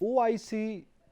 OIC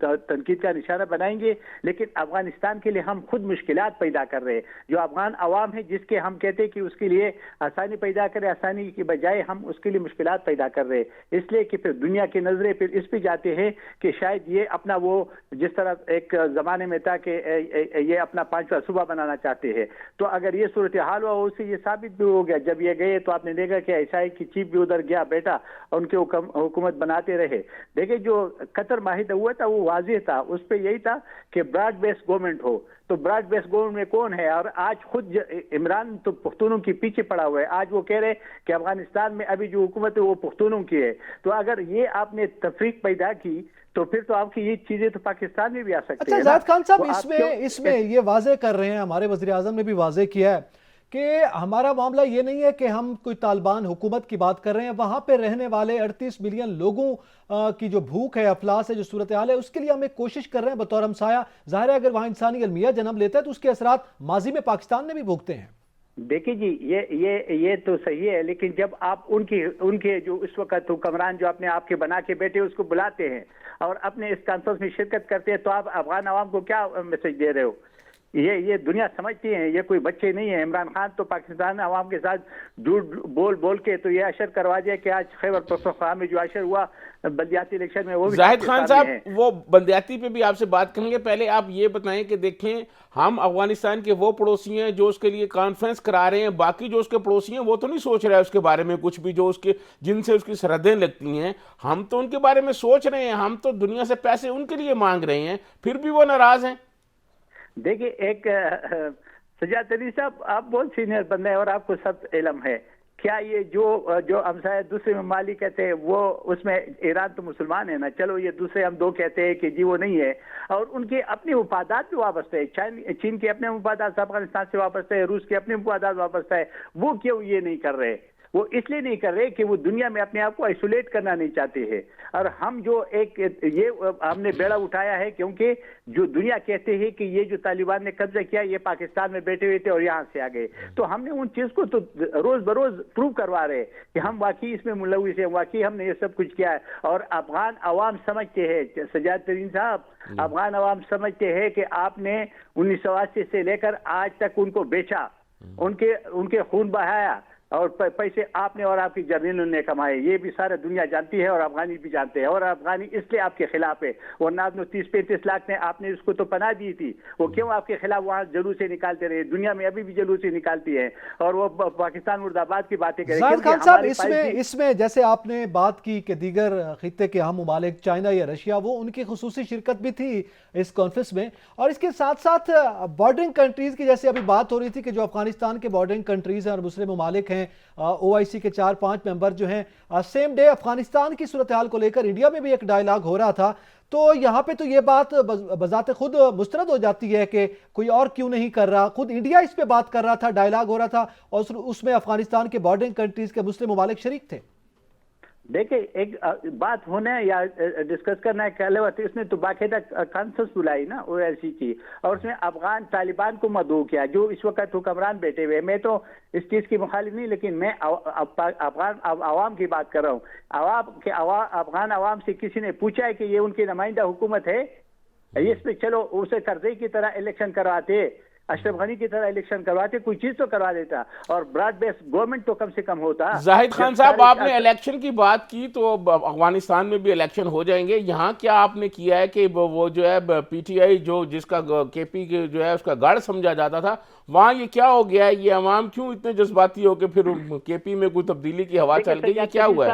تنقید کا نشانہ بنائیں گے، لیکن افغانستان کے لیے ہم خود مشکلات پیدا کر رہے ہیں. جو افغان عوام ہے جس کے ہم کہتے ہیں کہ اس کے لیے آسانی پیدا کرے، آسانی کی بجائے ہم اس کے لیے مشکلات پیدا کر رہے ہیں، اس لیے کہ پھر دنیا کی نظریں پھر اس پہ جاتے ہیں کہ شاید یہ اپنا وہ جس طرح ایک زمانے میں تھا کہ یہ اپنا 5واں صوبہ بنانا چاہتے ہیں. تو اگر یہ صورتحال ہوا اس سے یہ ثابت بھی ہو گیا. جب یہ گئے تو آپ نے دیکھا کہ عیسائی کی چیف بھی ادھر گیا بیٹا، ان کے حکومت بناتے رہے. دیکھیں جو قطر معاہدہ ہوا تھا وہ واضح تھا، اس پہ یہی تھا کہ براڈ بیس گورنمنٹ ہو. تو براڈ بیس گورنمنٹ میں کون ہے؟ اور آج خود عمران تو پختونوں کے پیچھے پڑا ہوا ہے. آج وہ کہہ رہے کہ افغانستان میں ابھی جو حکومت ہے وہ پختونوں کی ہے. تو اگر یہ آپ نے تفریق پیدا کی تو پھر تو آپ کی یہ چیزیں تو پاکستان میں بھی آ سکتی ہیں. اچھا زاہد خان صاحب، اس میں یہ واضح کر رہے ہیں، ہمارے وزیر اعظم نے بھی واضح کیا ہے کہ ہمارا معاملہ یہ نہیں ہے کہ ہم کوئی طالبان حکومت کی بات کر رہے ہیں، وہاں پہ رہنے والے 38 ملین لوگوں کی جو بھوک ہے، افلاس ہے، جو صورتحال ہے، اس کے لیے ہم ایک کوشش کر رہے ہیں بطور ہمسایہ. ظاہر ہے اگر وہاں انسانی المیہ جنم لیتا ہے تو اس کے اثرات ماضی میں پاکستان نے بھی بھوگتے ہیں. دیکھیں جی یہ تو صحیح ہے، لیکن جب آپ ان کے جو اس وقت حکمران جو اپنے آپ کے بنا کے بیٹھے اس کو بلاتے ہیں اور اپنے اس کانفرنس میں شرکت کرتے ہیں تو آپ افغان عوام کو کیا میسج دے رہے ہو؟ یہ دنیا سمجھتی ہیں، یہ کوئی بچے نہیں ہیں. عمران خان تو پاکستان عوام کے ساتھ جھوٹ بول کے تو یہ اشر کروا دیا کہ آج خیبر پختونخوا میں جو اشر ہوا بلدیاتی الیکشن میں وہ بھی زاہد خان صاحب وہ بلدیاتی پہ بھی آپ سے بات کریں گے. پہلے آپ یہ بتائیں کہ دیکھیں ہم افغانستان کے وہ پڑوسی ہیں جو اس کے لیے کانفرنس کرا رہے ہیں، باقی جو اس کے پڑوسی ہیں وہ تو نہیں سوچ رہے اس کے بارے میں کچھ بھی، جو اس کے جن سے اس کی سرحدیں لگتی ہیں. ہم تو ان کے بارے میں سوچ رہے ہیں، ہم تو دنیا سے پیسے ان کے لیے مانگ رہے ہیں، پھر بھی وہ ناراض ہیں. دیکھیں ایک سجاد علی صاحب آپ بہت سینئر بندے ہیں اور آپ کو سب علم ہے. کیا یہ جو ہمسائے دوسرے ممالک کہتے ہیں وہ اس میں ایران تو مسلمان ہے نا، چلو یہ دوسرے ہم دو کہتے ہیں کہ جی وہ نہیں ہے، اور ان کے اپنے مفادات بھی وابستہ ہے. چین کے اپنے مفادات افغانستان سے وابستہ ہے، روس کے اپنے مفادات وابستہ ہے. وہ کیوں یہ نہیں کر رہے؟ وہ اس لیے نہیں کر رہے کہ وہ دنیا میں اپنے آپ کو آئسولیٹ کرنا نہیں چاہتے ہیں. اور ہم جو ہم نے بیڑا اٹھایا ہے کیونکہ جو دنیا کہتے ہیں کہ یہ جو طالبان نے قبضہ کیا یہ پاکستان میں بیٹھے ہوئے تھے اور یہاں سے آ گئے، تو ہم نے ان چیز کو تو روز بروز پروو کروا رہے کہ ہم واقعی اس میں ملوث ہیں، واقعی ہم نے یہ سب کچھ کیا ہے. اور افغان عوام سمجھتے ہیں، سجاد ترین صاحب، افغان عوام سمجھتے ہیں کہ آپ نے 1980 سے لے کر آج تک ان کو بیچا، ان کے خون بہایا اور پیسے آپ نے اور آپ کی جرنیلوں نے کمائے. یہ بھی سارا دنیا جانتی ہے اور افغانی بھی جانتے ہیں. اور افغانی اس لیے آپ کے خلاف ہے، ورنہ 30-35 لاکھ نے آپ نے اس کو تو پناہ دی تھی، وہ کیوں آپ کے خلاف وہاں جلوسیں نکالتے رہے؟ دنیا میں ابھی بھی جلوسیں نکالتی ہیں اور وہ پاکستان مرد آباد کی باتیں کریں. زاہد خان صاحب اس میں جیسے آپ نے بات کی کہ دیگر خطے کے اہم ممالک چائنا یا رشیا، وہ ان کی خصوصی شرکت بھی تھی اس کانفرنس میں، اور اس کے ساتھ ساتھ بارڈرنگ کنٹریز کی جیسے ابھی بات ہو رہی تھی کہ جو افغانستان کے بارڈرنگ کنٹریز ہیں اور مسلم ممالک ہیں، او آئی سی کے 4-5 ممبر جو ہیں، سیم ڈے افغانستان کی صورتحال کو لے کر انڈیا میں بھی ایک ڈائیلاگ ہو رہا تھا. تو یہاں پہ تو یہ بات بذات خود مسترد ہو جاتی ہے کہ کوئی اور کیوں نہیں کر رہا، خود انڈیا اس پہ بات کر رہا تھا، ڈائیلاگ ہو رہا تھا اور اس میں افغانستان کے بارڈرنگ کنٹریز کے مسلم ممالک شریک تھے. دیکھیں ایک بات ہونا ہے یا ڈسکس کرنا ہے کہ اس نے تو باقاعدہ کانفرنس بلائی نا او ایل سی کی، اور اس میں افغان طالبان کو مدعو کیا جو اس وقت حکمران بیٹھے ہوئے. میں تو اس چیز کی مخالف نہیں، لیکن میں افغان عوام کی بات کر رہا ہوں. افغان عوام سے کسی نے پوچھا ہے کہ یہ ان کی نمائندہ حکومت ہے؟ اس پہ چلو اسے کرزئی کی طرح الیکشن کرواتے، اشرف غنی کی طرح الیکشن کرواتے، کوئی چیز تو کروا دیتا، اور براڈ بیس گورنمنٹ تو کم سے کم ہوتا. زاہد خان صاحب آپ نے الیکشن کی بات کی تو افغانستان میں بھی الیکشن ہو جائیں گے. یہاں کیا آپ نے کیا ہے کہ وہ جو ہے پی ٹی آئی جس کا کے پی جو ہے اس کا گڑھ سمجھا جاتا تھا، وہاں یہ کیا ہو گیا ہے؟ یہ عوام کیوں اتنے جذباتی ہو کہ پھر کے پی میں کوئی تبدیلی کی ہوا چل گئی؟ یہ کیا ہوا ہے؟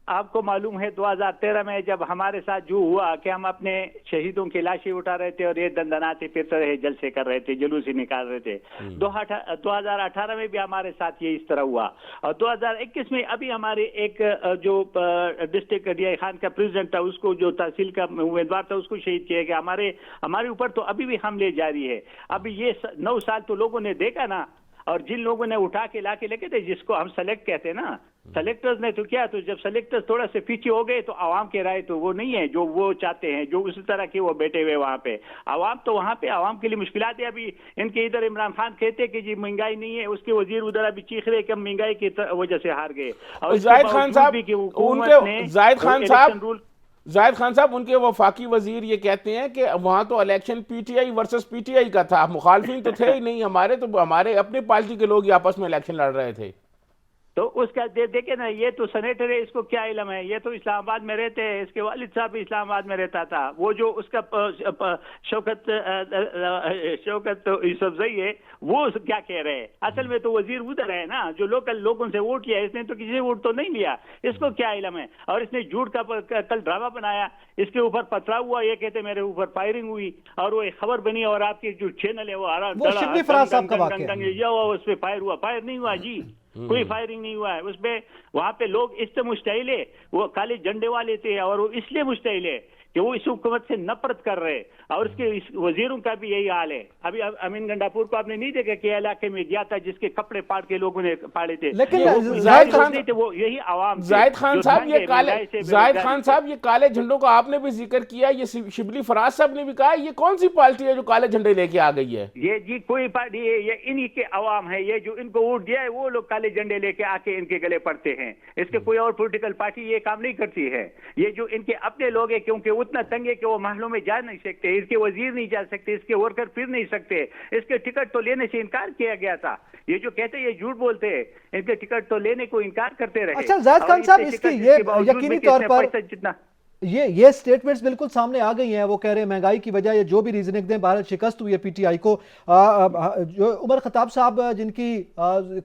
آپ کو معلوم ہے 2013 میں جب ہمارے ساتھ جو ہوا کہ ہم اپنے شہیدوں کی لاشیں اٹھا رہے تھے اور یہ دندناتے پھرتے رہے، جلسے کر رہے تھے، جلوس نکال رہے تھے. 2018 میں بھی ہمارے ساتھ یہ اس طرح ہوا، اور 2021 میں ابھی ہمارے ایک جو ڈسٹرکٹ ڈی آئی خان کا پریزیڈنٹ تھا، اس کو جو تحصیل کا امیدوار تھا اس کو شہید کیا گیا. ہمارے اوپر تو ابھی بھی حملے جاری ہے. ابھی یہ 9 سال تو لوگوں نے دیکھا نا، اور جن لوگوں نے اٹھا کے لا کے لے کے تھے، جس کو ہم سلیکٹ کہتے ہیں نا، سلیکٹرز نے تو کیا، تو جب سلیکٹرز تھوڑا سے پیچھے ہو گئے تو عوام کے رائے تو وہ نہیں ہے جو وہ چاہتے ہیں، جو اسی طرح کے وہ بیٹھے ہوئے وہاں پہ. عوام تو وہاں پہ عوام کے لیے مشکلات ہے. ابھی ان کے ادھر عمران خان کہتے کہ جی مہنگائی نہیں ہے، اس کے وزیر ادھر ابھی چیخ رہے کہ ہم مہنگائی کی وجہ سے ہار گئے. اور زاہد خان صاحب زاہد خان صاحب، ان کے وفاقی وزیر یہ کہتے ہیں کہ وہاں تو election P T I versus P T I کا تھا، مخالفین تو تھے ہی نہیں ہمارے، تو ہمارے اپنے پارٹی کے لوگ ہی آپس میں الیکشن لڑ رہے تھے۔ تو اس کا دیکھیں نا، یہ تو سینیٹر ہے، اس کو کیا علم ہے؟ یہ تو اسلام آباد میں رہتے ہیں، اس کے والد صاحب بھی اسلام آباد میں رہتا تھا۔ وہ جو اس کا شوکت یوسفزئی ہے، وہ کیا کہہ رہے ہیں؟ اصل میں تو وزیر ادھر ہے نا، جو لوکل لوگوں سے ووٹ لیا، اس نے تو کسی سے ووٹ تو نہیں لیا، اس کو کیا علم ہے؟ اور اس نے جھوٹ کا کل ڈرامہ بنایا، اس کے اوپر پتھرا ہوا، یہ کہتے میرے اوپر فائرنگ ہوئی، اور وہ ایک خبر بنی، اور آپ کی جو چینل ہے وہ شبلی فراز صاحب کا واقعہ اس پہ فائر ہوا، فائر نہیں ہوا جی، کوئی فائرنگ نہیں ہوا ہے اس پہ۔ وہاں پہ لوگ اس سے مشتعل ہے، وہ کالے جھنڈے والے تھے، اور وہ اس لیے مشتعل ہے کہ وہ اس حکومت سے نفرت کر رہے، اور اس کے وزیروں کا بھی یہی حال ہے۔ ابھی امین گنڈاپور کو آپ نے نہیں دیکھا کہ علاقے میں گیا تھا، جس کے کپڑے پاڑ کے لوگوں نے پاڑے تھے، لیکن زاہد خان نہیں تھے، وہ یہی عوام تھے۔ زاہد خان صاحب یہ کالے جھنڈوں کا آپ نے بھی ذکر کیا، یہ شبلی فراز صاحب نے بھی کہا، یہ کون سی پارٹی ہے جو کالے جھنڈے لے کے آ گئی ہے؟ یہ جی کوئی پارٹی ہے، یہ انہی کے عوام ہے، یہ جو ان کو ووٹ دیا ہے وہ لوگ کالے جھنڈے لے کے آ کے ان کے گلے پڑتے ہیں۔ اس کے کوئی اور پولیٹیکل پارٹی یہ کام نہیں کرتی ہے، یہ جو ان کے اپنے لوگ ہیں، کیونکہ اتنا تنگ ہے کہ وہ محلوں میں جا نہیں سکتے، اس کے وزیر نہیں جا سکتے، اس کے ورکر پھر نہیں سکتے، اس کے ٹکٹ تو لینے سے انکار کیا گیا تھا۔ یہ جو کہتے ہیں یہ جھوٹ بولتے ہیں، ان کے ٹکٹ تو لینے کو انکار کرتے رہے۔ اچھا زاہد خان صاحب، اس کی یہ یقینی طور پر یہ سٹیٹمنٹس بالکل سامنے آ گئی ہیں، وہ کہہ رہے ہیں مہنگائی کی وجہ، یا جو بھی ریزننگ دیں، بھارت شکست ہوئی ہے پی ٹی آئی کو۔ جو عمر خطاب صاحب جن کی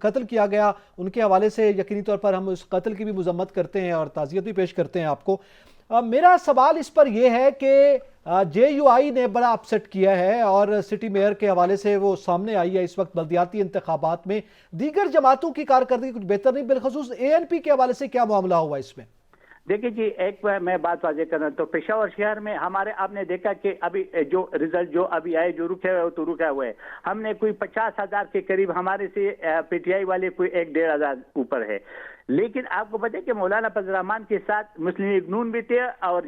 قتل کیا گیا، ان کے حوالے سے یقینی طور پر ہم اس قتل کی بھی مذمت کرتے ہیں اور تعزیت بھی پیش کرتے ہیں آپ کو۔ میرا سوال اس پر یہ ہے کہ جے یو آئی نے بڑا اپسٹ کیا ہے، اور سٹی میئر کے حوالے سے وہ سامنے آئی ہے اس وقت بلدیاتی انتخابات میں، دیگر جماعتوں کی کارکردگی کچھ بہتر نہیں، بالخصوص اے این پی کے حوالے سے کیا معاملہ ہوا اس میں؟ دیکھیں جی، ایک میں بات واضح کرنا تو پشاور شہر میں ہمارے آپ نے دیکھا کہ ابھی جو رزلٹ جو ابھی آئے، جو رکے ہوئے تو رکے ہوئے، ہم نے کوئی 50,000 کے قریب ہمارے سے پی ٹی آئی والے کوئی 1-1.5 اوپر ہے۔ لیکن آپ کو پتہ ہے کہ مولانا فضل الرحمان کے ساتھ مسلم لیگ نون بھی تھے، اور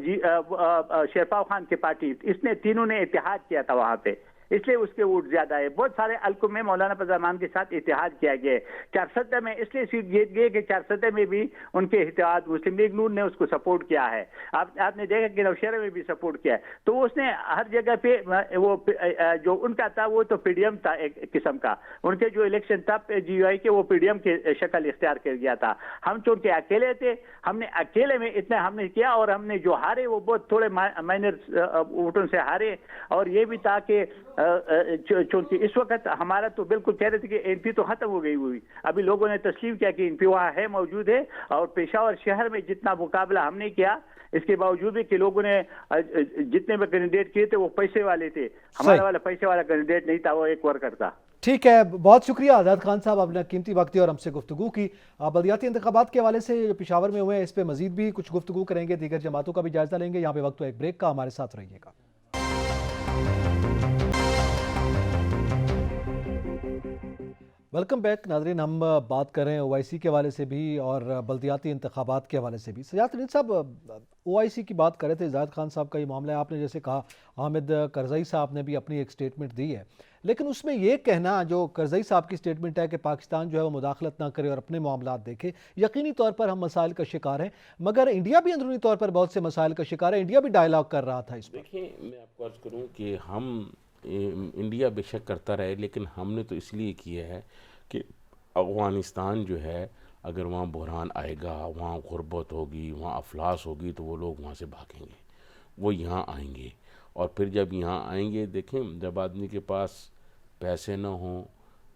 شیرپاؤ خان کی پارٹی، اس نے تینوں نے اتحاد کیا تھا وہاں پہ، اس لیے اس کے ووٹ زیادہ ہے۔ بہت سارے حلقوں میں مولانا فضل الرحمان کے ساتھ اتحاد کیا گیا ہے۔ 470 میں اس لیے سیٹ جیت گئے کہ 470 میں بھی ان کے اتحاد، مسلم لیگ نون نے اس کو سپورٹ کیا ہے۔ آپ نے دیکھا کہ نوشہرہ میں بھی سپورٹ کیا ہے، تو اس نے ہر جگہ پہ وہ جو ان کا تھا وہ تو پی ڈی ایم تھا ایک قسم کا، ان کے جو الیکشن تھا جی یو آئی کے، وہ پی ڈی ایم کی شکل اختیار کر گیا تھا۔ ہم چونکہ اکیلے تھے، ہم نے اکیلے میں اتنا ہم نے کیا، اور ہم نے جو ہارے وہ بہت تھوڑے مائنر ووٹوں سے ہارے۔ اور یہ بھی تھا کہ چونکہ اس وقت ہمارا تو بالکل کہہ رہے تھے کہ این پی تو ختم ہو گئی ہوئی، ابھی لوگوں نے تسلیم کیا کہ این پی وہاں ہے، موجود ہے، اور پشاور شہر میں جتنا مقابلہ ہم نے کیا، اس کے باوجود بھی کہ لوگوں نے جتنے بھی کینڈیڈیٹ کیے تھے وہ پیسے والے تھے، ہمارا والا پیسے والا کینڈیڈیٹ نہیں تھا، وہ ایک ورکر تھا۔ ٹھیک ہے، بہت شکریہ آزاد خان صاحب، آپ نے قیمتی وقت دیا اور ہم سے گفتگو کی۔ بلدیاتی انتخابات کے حوالے سے جو پشاور میں ہوئے ہیں، اس پہ مزید بھی کچھ گفتگو کریں گے، دیگر جماعتوں کا بھی جائزہ لیں گے۔ یہاں پہ وقت تو ایک بریک کا، ہمارے ساتھ رہیے گا۔ ویلکم بیک ناظرین، ہم بات کر رہے ہیں او آئی سی کے حوالے سے بھی اور بلدیاتی انتخابات کے حوالے سے بھی۔ سجاد الدین صاحب، او آئی سی کی بات کر رہے تھے، زاہد خان صاحب کا یہ معاملہ ہے، آپ نے جیسے کہا حامد کرزئی صاحب نے بھی اپنی ایک سٹیٹمنٹ دی ہے، لیکن اس میں یہ کہنا جو کرزئی صاحب کی سٹیٹمنٹ ہے کہ پاکستان جو ہے وہ مداخلت نہ کرے اور اپنے معاملات دیکھے، یقینی طور پر ہم مسائل کا شکار ہیں، مگر انڈیا بھی اندرونی طور پر بہت سے مسائل کا شکار ہے، انڈیا بھی ڈائیلاگ کر رہا تھا اس پر۔ دیکھیں، میں آپ کو عرض کروں کہ ہم انڈیا بے شک کرتا رہے، لیکن ہم نے تو اس لیے کیا ہے کہ افغانستان جو ہے، اگر وہاں بحران آئے گا، وہاں غربت ہوگی، وہاں افلاس ہوگی، تو وہ لوگ وہاں سے بھاگیں گے، وہ یہاں آئیں گے، اور پھر جب یہاں آئیں گے، دیکھیں جب آدمی کے پاس پیسے نہ ہوں،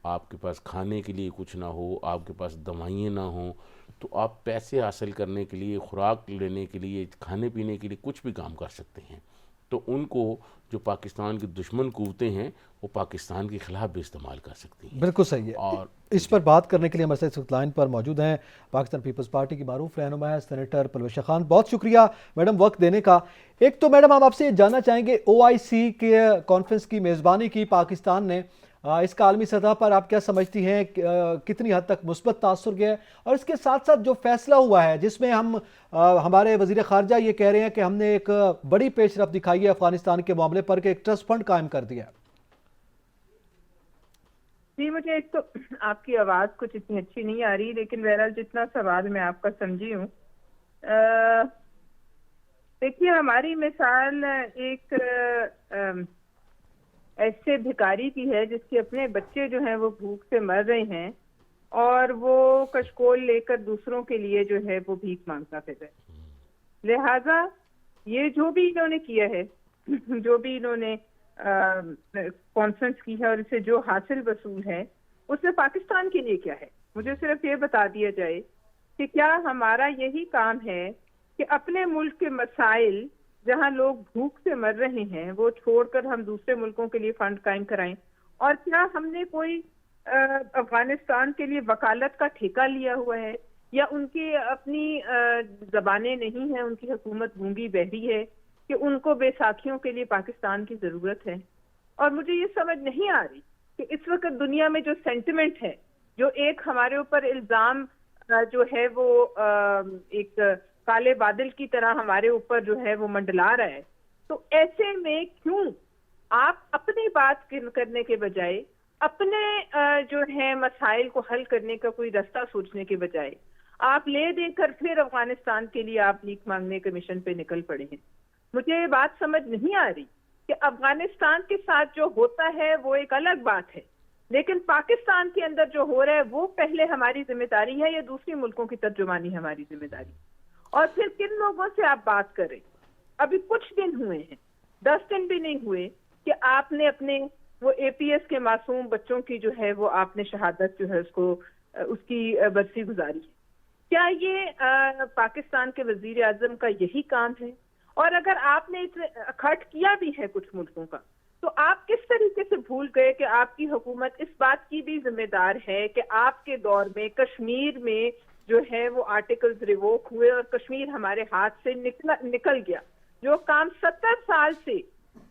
آپ کے پاس کھانے کے لیے کچھ نہ ہو، آپ کے پاس دوائیں نہ ہوں، تو آپ پیسے حاصل کرنے کے لیے، خوراک لینے کے لیے، کھانے پینے کے لیے کچھ بھی کام کر سکتے ہیں۔ تو ان کو جو پاکستان کی دشمن قوتیں ہیں، وہ پاکستان کے خلاف بھی استعمال کر سکتی ہیں۔ بالکل صحیح ہے، اور اس پر بات کرنے کے لیے ہمارے ساتھ لائن پر موجود ہیں پاکستان پیپلز پارٹی کی معروف رہنما ہے سینیٹر پرویز خان۔ بہت شکریہ میڈم وقت دینے کا۔ ایک تو میڈم ہم آپ سے یہ جاننا چاہیں گے، او آئی سی کے کانفرنس کی میزبانی کی پاکستان نے، اس کا عالمی سطح پر آپ کیا سمجھتی ہیں، کتنی حد تک مثبت تاثر گیا ہے، اور اس کے ساتھ ساتھ جو فیصلہ ہوا ہے جس میں ہمارے وزیر خارجہ یہ کہہ رہے ہیں کہ ہم نے ایک بڑی پیش رفت دکھائی ہے افغانستان کے معاملے پر کہ ایک ٹرسٹ فنڈ قائم کر دیا ہے۔ جی، مجھے ایک تو آپ کی آواز کچھ اتنی اچھی نہیں آ رہی، لیکن بہرحال جتنا سوال میں آپ کا سمجھی ہوں، دیکھیے ہماری مثال ایک ایسے بھکاری کی ہے جس کے اپنے بچے جو ہیں وہ بھوک سے مر رہے ہیں اور وہ کشکول لے کر دوسروں کے لیے جو ہے وہ بھیک مانگتا پھر ہے. لہذا یہ جو بھی انہوں نے کیا ہے، جو بھی انہوں نے کانفرنس کی ہے اور اسے جو حاصل وصول ہے، اس میں پاکستان کے لیے کیا ہے؟ مجھے صرف یہ بتا دیا جائے کہ کیا ہمارا یہی کام ہے کہ اپنے ملک کے مسائل جہاں لوگ بھوک سے مر رہے ہیں وہ چھوڑ کر ہم دوسرے ملکوں کے لیے فنڈ قائم کرائیں؟ اور کیا ہم نے کوئی افغانستان کے لیے وکالت کا ٹھیکہ لیا ہوا ہے، یا ان کی اپنی زبانیں نہیں ہیں، ان کی حکومت گونگی بہری ہے کہ ان کو بیساکھیوں کے لیے پاکستان کی ضرورت ہے؟ اور مجھے یہ سمجھ نہیں آ رہی کہ اس وقت دنیا میں جو سینٹیمنٹ ہے، جو ایک ہمارے اوپر الزام جو ہے وہ ایک کالے بادل کی طرح ہمارے اوپر جو ہے وہ منڈلا رہا ہے، تو ایسے میں کیوں آپ اپنی بات کرنے کے بجائے اپنے جو ہے مسائل کو حل کرنے کا کوئی راستہ سوچنے کے بجائے آپ لے دے کر پھر افغانستان کے لیے آپ بھیک مانگنے کے مشن پہ نکل پڑے ہیں؟ مجھے یہ بات سمجھ نہیں آ رہی کہ افغانستان کے ساتھ جو ہوتا ہے وہ ایک الگ بات ہے، لیکن پاکستان کے اندر جو ہو رہا ہے وہ پہلے ہماری ذمہ داری ہے یا دوسری ملکوں کی ترجمانی ہماری ذمہ داری؟ اور پھر کن لوگوں سے آپ بات کریں؟ ابھی کچھ دن ہوئے ہیں، 10 دن بھی نہیں ہوئے کہ آپ نے اپنے وہ اے پی ایس کے معصوم بچوں کی جو ہے وہ آپ نے شہادت جو ہے اس کی برسی گزاری ہے. کیا یہ پاکستان کے وزیر اعظم کا یہی کام ہے؟ اور اگر آپ نے اکھٹ کیا بھی ہے کچھ ملکوں کا، تو آپ کس طریقے سے بھول گئے کہ آپ کی حکومت اس بات کی بھی ذمہ دار ہے کہ آپ کے دور میں کشمیر میں جو ہے وہ آرٹیکلز ریووک ہوئے اور کشمیر ہمارے ہاتھ سے نکل گیا. جو کام 70 سال سے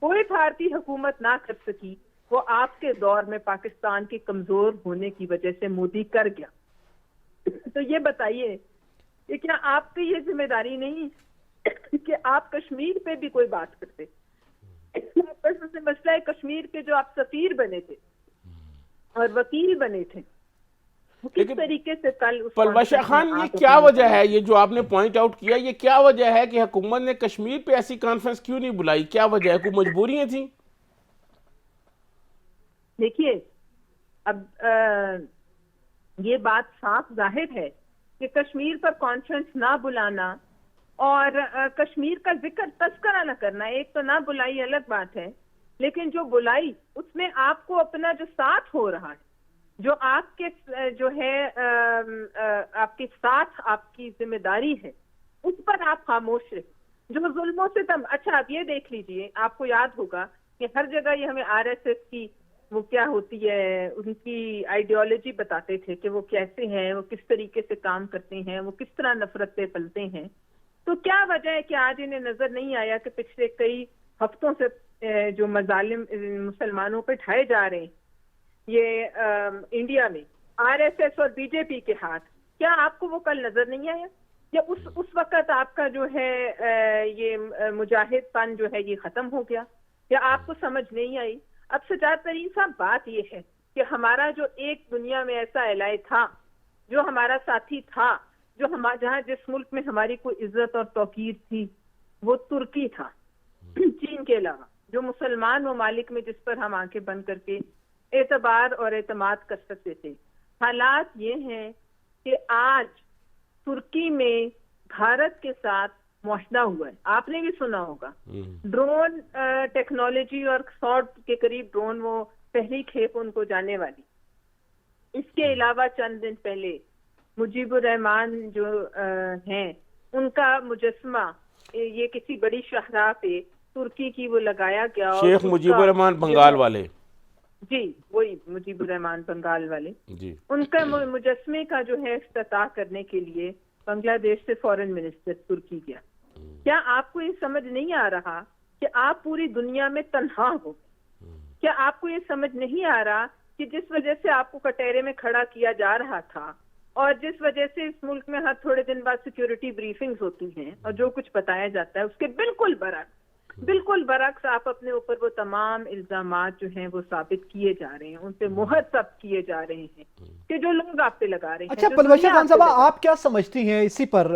کوئی بھارتی حکومت نہ کر سکی وہ آپ کے دور میں پاکستان کے کمزور ہونے کی وجہ سے مودی کر گیا. تو یہ بتائیے کہ کیا آپ کی یہ ذمہ داری نہیں کہ آپ کشمیر پہ بھی کوئی بات کرتے؟ مسئلہ ہے کشمیر کے جو آپ سفیر بنے تھے اور وکیل بنے تھے، کس طریقے سے کل پلوشہ خان یہ کیا وجہ ہے، یہ جو آپ نے پوائنٹ آؤٹ کیا، یہ کیا وجہ ہے کہ حکومت نے کشمیر پہ ایسی کانفرنس کیوں نہیں بلائی؟ کیا وجہ ہے؟ کوئی مجبوریاں تھیں؟ دیکھیے اب یہ بات صاف ظاہر ہے کہ کشمیر پر کانفرنس نہ بلانا اور کشمیر کا ذکر تذکرہ نہ کرنا، ایک تو نہ بلائی الگ بات ہے، لیکن جو بلائی اس میں آپ کو اپنا جو ساتھ ہو رہا ہے، جو آپ کے جو ہے آپ کے ساتھ آپ کی ذمہ داری ہے، اس پر آپ خاموش رہے. جو ظلم و ستم، اچھا آپ یہ دیکھ لیجئے، آپ کو یاد ہوگا کہ ہر جگہ یہ ہمیں آر ایس ایس کی وہ کیا ہوتی ہے، ان کی آئیڈیالوجی بتاتے تھے کہ وہ کیسے ہیں، وہ کس طریقے سے کام کرتے ہیں، وہ کس طرح نفرتیں پلتے ہیں. تو کیا وجہ ہے کہ آج انہیں نظر نہیں آیا کہ پچھلے کئی ہفتوں سے جو مظالم مسلمانوں پہ ڈھائے جا رہے ہیں یہ انڈیا میں آر ایس ایس اور بی جے پی کے ہاتھ، کیا آپ کو وہ کل نظر نہیں آیا؟ یا اس وقت آپ کا جو ہے یہ مجاہد پن جو ہے یہ ختم ہو گیا؟ یا آپ کو سمجھ نہیں آئی؟ اب سجاد ترین صاحب بات یہ ہے کہ ہمارا جو ایک دنیا میں ایسا الائے تھا، جو ہمارا ساتھی تھا، جو جہاں جس ملک میں ہماری کوئی عزت اور توقیر تھی، وہ ترکی تھا، چین کے علاوہ. جو مسلمان ممالک میں جس پر ہم آنکھیں بند کر کے اعتبار اور اعتماد کر سکتے تھے. حالات یہ ہیں کہ آج ترکی میں بھارت کے ساتھ معاہدہ ہوا ہے، آپ نے بھی سنا ہوگا. ڈرون ٹیکنالوجی اور 100 کے قریب ڈرون، وہ پہلی کھیپ ان کو جانے والی. اس کے علاوہ چند دن پہلے مجیب الرحمان جو ہیں ان کا مجسمہ یہ کسی بڑی شاہراہ پہ ترکی کی وہ لگایا گیا. شیخ مجیب الرحمان بنگال والے، جی وہی مجیب الرحمان بنگال والے، جی ان کا مجسمے کا جو ہے افتتاح کرنے کے لیے بنگلہ دیش سے فورن منسٹر ترکی گیا. کیا آپ کو یہ سمجھ نہیں آ رہا کہ آپ پوری دنیا میں تنہا ہو؟ کیا آپ کو یہ سمجھ نہیں آ رہا کہ جس وجہ سے آپ کو کٹہرے میں کھڑا کیا جا رہا تھا اور جس وجہ سے اس ملک میں ہر تھوڑے دن بعد سیکیورٹی بریفنگز ہوتی ہیں اور جو کچھ بتایا جاتا ہے اس کے بالکل برعکس بالکل برعکس آپ اپنے اوپر وہ تمام الزامات جو ہیں وہ ثابت کیے جا رہے ہیں، ان پہ مہر ثبت کیے جا رہے ہیں کہ جو لوگ آپ پہ لگا رہے ہیں. اچھا پلوشہ خان صاحبہ، آپ کیا سمجھتی ہیں اسی پر